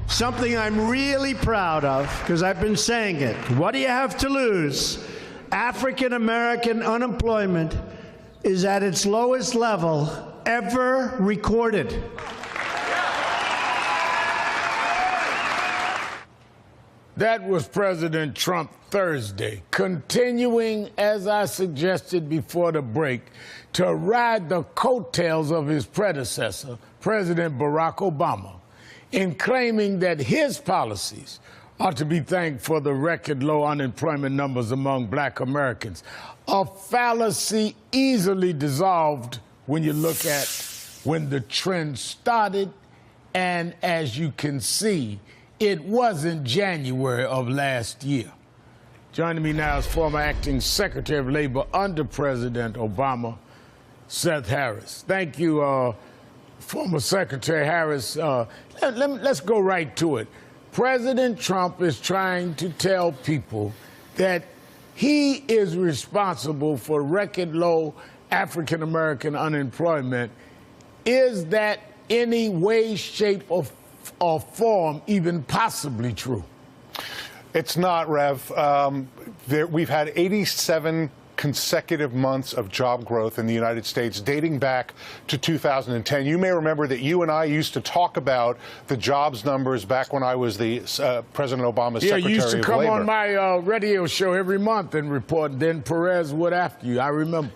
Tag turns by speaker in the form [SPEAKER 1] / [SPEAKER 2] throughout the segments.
[SPEAKER 1] something I'm really proud of, because I've been saying it. What do you have to lose? African American unemployment is at its lowest level ever recorded.
[SPEAKER 2] That was President Trump Thursday, continuing, as I suggested before the break, to ride the coattails of his predecessor, President Barack Obama, in claiming that his policies are to be thanked for the record low unemployment numbers among black Americans. A fallacy easily dissolved when you look at when the trend started, and as you can see, it wasn't January of last year. Joining me now is former acting Secretary of Labor under President Obama, Seth Harris. Thank you, former Secretary Harris. Let's go right to it. President Trump is trying to tell people that he is responsible for record low African American unemployment. Is that any way, shape, or form even possibly true?
[SPEAKER 3] It's not, Rev. We've had 87 consecutive months of job growth in the United States dating back to 2010. You may remember that you and I used to talk about the jobs numbers back when I was the President Obama's Secretary of Labor.
[SPEAKER 2] Yeah, you used to come on my radio show every month and report. Then Perez would after you. I remember.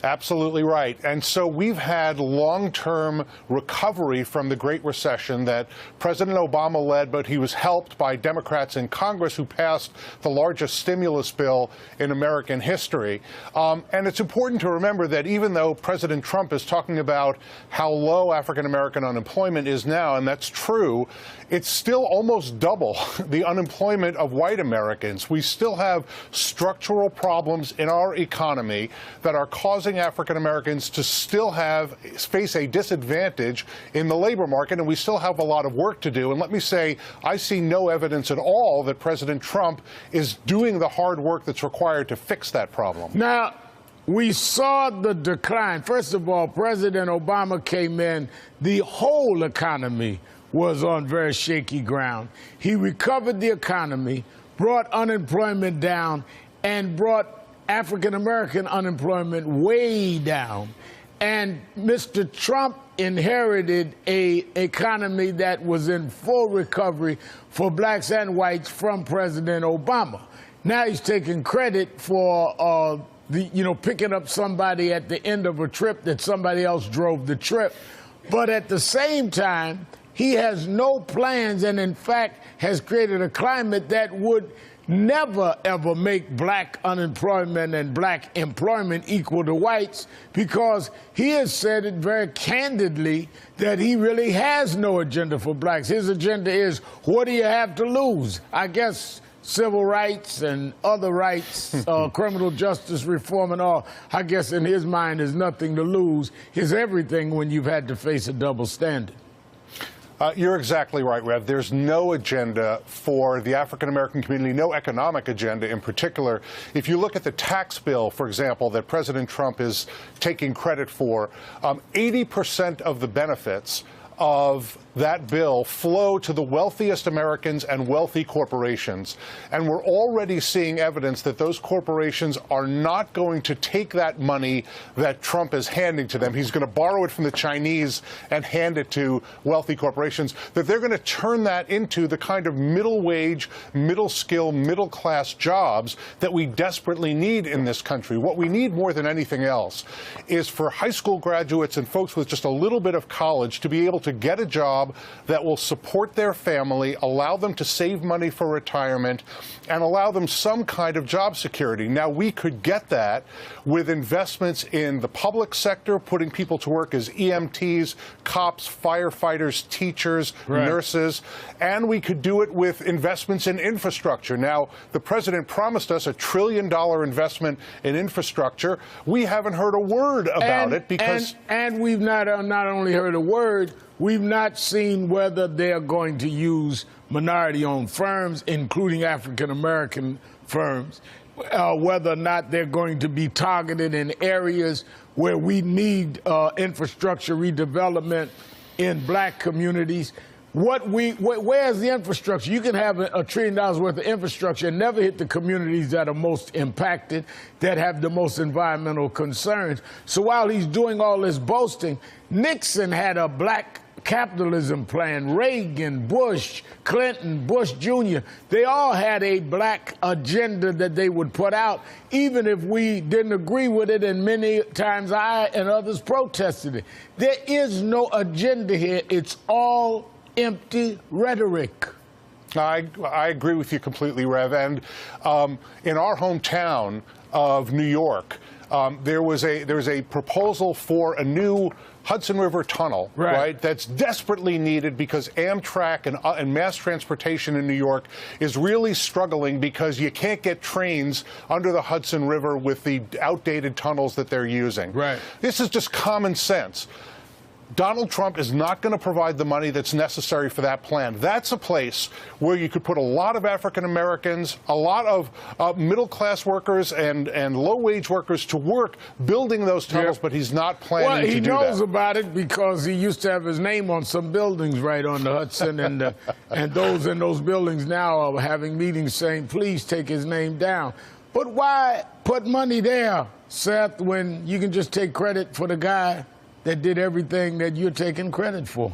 [SPEAKER 3] Absolutely right. And so we've had long-term recovery from the Great Recession that President Obama led, but he was helped by Democrats in Congress who passed the largest stimulus bill in American history. And it's important to remember that even though President Trump is talking about how low African-American unemployment is now, and that's true, it's still almost double the unemployment of white Americans. We still have structural problems in our economy that are causing African Americans to still face a disadvantage in the labor market, and we still have a lot of work to do. And let me say, I see no evidence at all that President Trump is doing the hard work that's required to fix that problem.
[SPEAKER 2] Now, we saw the decline. First of all, President Obama came in, the whole economy was on very shaky ground. He recovered the economy, brought unemployment down, and brought African-American unemployment way down. And Mr. Trump inherited an economy that was in full recovery for blacks and whites from President Obama. Now he's taking credit for picking up somebody at the end of a trip that somebody else drove the trip. But at the same time, he has no plans and, in fact, has created a climate that would never, ever make black unemployment and black employment equal to whites, because he has said it very candidly that he really has no agenda for blacks. His agenda is, what do you have to lose? I guess civil rights and other rights, criminal justice reform and all, I guess in his mind is nothing to lose. Is everything when you've had to face a double standard.
[SPEAKER 3] You're exactly right, Rev. There's no agenda for the African-American community, no economic agenda in particular. If you look at the tax bill, for example, that President Trump is taking credit for, 80% of the benefits of that bill flow to the wealthiest Americans and wealthy corporations. And we're already seeing evidence that those corporations are not going to take that money that Trump is handing to them. He's going to borrow it from the Chinese and hand it to wealthy corporations, that they're going to turn that into the kind of middle wage, middle skill, middle class jobs that we desperately need in this country. What we need more than anything else is for high school graduates and folks with just a little bit of college to be able to get a job that will support their family, allow them to save money for retirement, and allow them some kind of job security. Now, we could get that with investments in the public sector, putting people to work as EMTs, cops, firefighters, teachers, nurses, and we could do it with investments in infrastructure. Now, the president promised us $1 trillion investment in infrastructure. We haven't heard a word about it because...
[SPEAKER 2] And we've not only heard a word, we've not seen whether they're going to use minority-owned firms, including African-American firms, whether or not they're going to be targeted in areas where we need infrastructure redevelopment in black communities. where's the infrastructure? You can have $1 trillion worth of infrastructure and never hit the communities that are most impacted, that have the most environmental concerns. So while he's doing all this boasting, Nixon had a black capitalism plan. Reagan, Bush, Clinton, Bush Jr., they all had a black agenda that they would put out, even if we didn't agree with it, and many times I and others protested it. There is no agenda here. It's all empty rhetoric.
[SPEAKER 3] I agree with you completely, Rev. And in our hometown of New York, there was a proposal for a new Hudson River tunnel, right? That's desperately needed because Amtrak and mass transportation in New York is really struggling because you can't get trains under the Hudson River with the outdated tunnels that they're using. Right. This is just common sense. Donald Trump is not going to provide the money that's necessary for that plan. That's a place where you could put a lot of African Americans, a lot of middle-class workers and low-wage workers to work building those tunnels, but he's not planning to do that.
[SPEAKER 2] Well, he knows about it because he used to have his name on some buildings right on the Hudson, and those in those buildings now are having meetings saying, please take his name down. But why put money there, Seth, when you can just take credit for the guy that did everything that you're taking credit for?